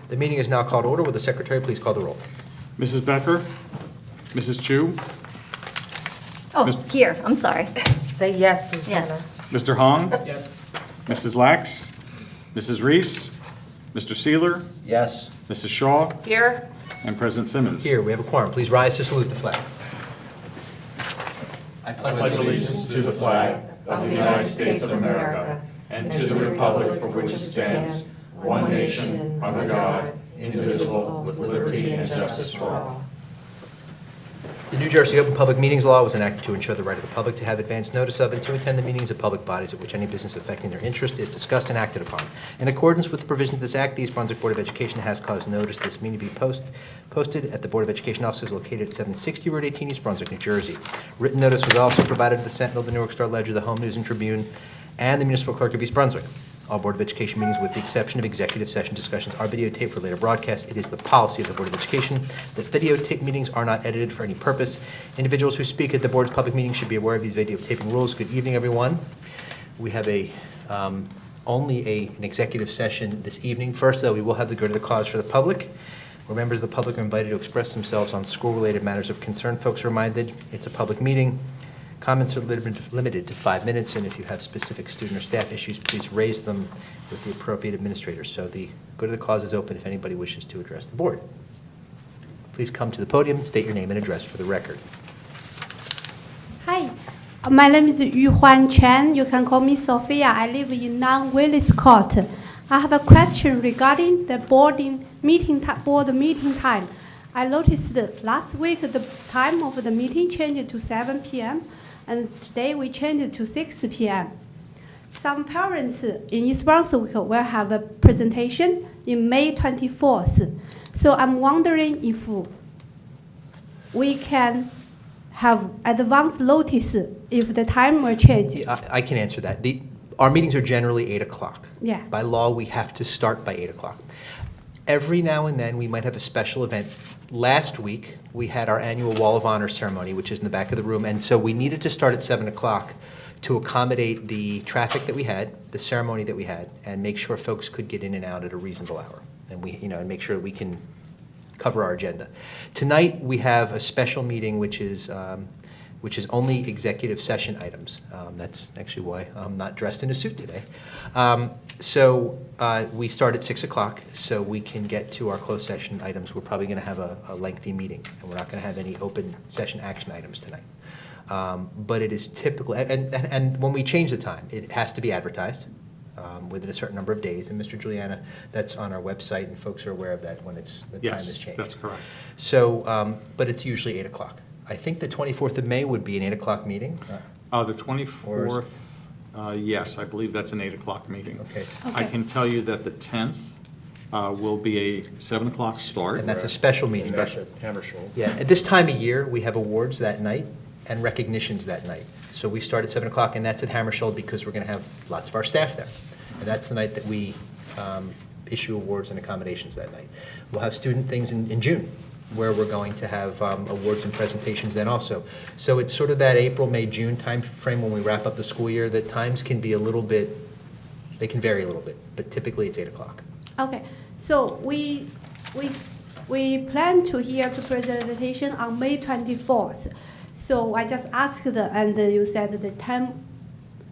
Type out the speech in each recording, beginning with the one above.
The meeting is now called to order. Will the secretary please call the roll? Mrs. Becker? Mrs. Chu? Oh, Miss- here, I'm sorry. Say yes, Susanna. Yes. Mr. Hong? Yes. Mrs. Lax? Mrs. Reese? Mr. Seeler? Yes. Mrs. Shaw? Here, And President Simmons. Here, we have a quorum. Please rise to salute the flag. I pledge allegiance to the flag of the United States of America and to the republic for which it stands, one nation, under God, indivisible, with liberty and justice for all. The New Jersey Open Public Meetings Law was enacted to ensure the right of the public to have advance notice of and to attend the meetings of public bodies at which any business affecting their interest is discussed and acted upon. In accordance with the provisions of this Act, the East Brunswick Board of Education has caused notice this meeting to be posted at the Board of Education offices located at 760 Route 18, East Brunswick, New Jersey. Written notice was also provided to the Sentinel, the Newark Star Ledger, the Home News and Tribune, and the Municipal Clerk of East Brunswick. All Board of Education meetings, with the exception of executive session discussions, are videotaped for later broadcast. It is the policy of the Board of Education that videotape meetings are not edited for any purpose. Individuals who speak at the Board's public meetings should be aware of these videotaping rules. Good evening, everyone. We have only an executive session this evening. First, though, we will have the good of the cause for the public, where members of the public are invited to express themselves on school-related matters of concern. Folks are reminded it's a public meeting. Comments are limited to 5 minutes, and if you have specific student or staff issues, please raise them with the appropriate administrator. So the good of the cause is open if anybody wishes to address the board. Please come to the podium and state your name and address for the record. Hi, my name is Yu Huan Chen. You can call me Sophia. I live in Willis Court. I have a question regarding the board meeting time. I noticed that last week the time of the meeting changed to 7 p.m. and today we changed it to 6 p.m. Some parents in East Brunswick will have a presentation in May 24th. So I'm wondering if we can have advance notice if the time will change. I can answer that. Our meetings are generally 8 o'clock. Yeah. By law, we have to start by 8 o'clock. Every now and then, we might have a special event. Last week, we had our annual Wall of Honor ceremony, which is in the back of the room, and so we needed to start at 7 o'clock to accommodate the traffic that we had, the ceremony that we had, and make sure folks could get in and out at a reasonable hour, and and make sure we can cover our agenda. Tonight, we have a special meeting, which is only executive session items. That's actually why I'm not dressed in a suit today. We start at 6 o'clock, so we can get to our closed session items. We're probably going to have a lengthy meeting, and we're not going to have any open session action items tonight. But it is typical, and when we change the time, it has to be advertised within a certain number of days. And Mr. Juliana, that's on our website, and folks are aware of that when the time is changed. Yes, that's correct. So, but it's usually 8 o'clock. I think the 24th of May would be an 8 o'clock meeting. The 24th, yes, I believe that's an 8 o'clock meeting. Okay. I can tell you that the 10th will be a 7 o'clock start. And that's a special meeting. That's at Hammershow. Yeah, at this time of year, we have awards that night and recognitions that night. So we start at 7 o'clock, and that's at Hammershow because we're going to have lots of our staff there. And that's the night that we issue awards and accommodations that night. We'll have student things in June, where we're going to have awards and presentations then also. So it's sort of that April, May, June time frame when we wrap up the school year. The times can be they can vary a little bit, but typically it's 8 o'clock. Okay, so we plan to hear the presentation on May 24th. So I just asked, and you said the time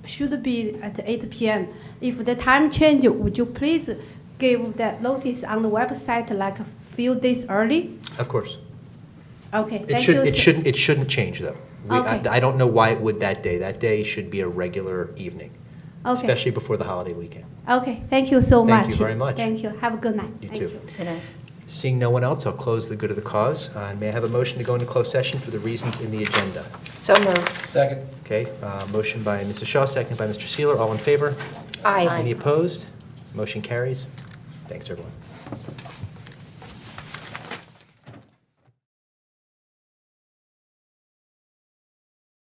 should be at 8 p.m. If the time change, would you please give that notice on the website like a few days early? Of course. Okay, thank you. It shouldn't change, though. Okay. I don't know why it would that day. That day should be a regular evening, Okay. especially before the holiday weekend. Okay, thank you so much. Thank you very much. Thank you. Have a good night. You Thank too. Good night. Seeing no one else, I'll close the good of the cause. And may I have a motion to go into closed session for the reasons in the agenda? so moved. Second. Okay, motion by Mrs. Shaw, seconded by Mr. Seeler. All in favor? Aye. Any opposed? Motion carries. Thanks, everyone.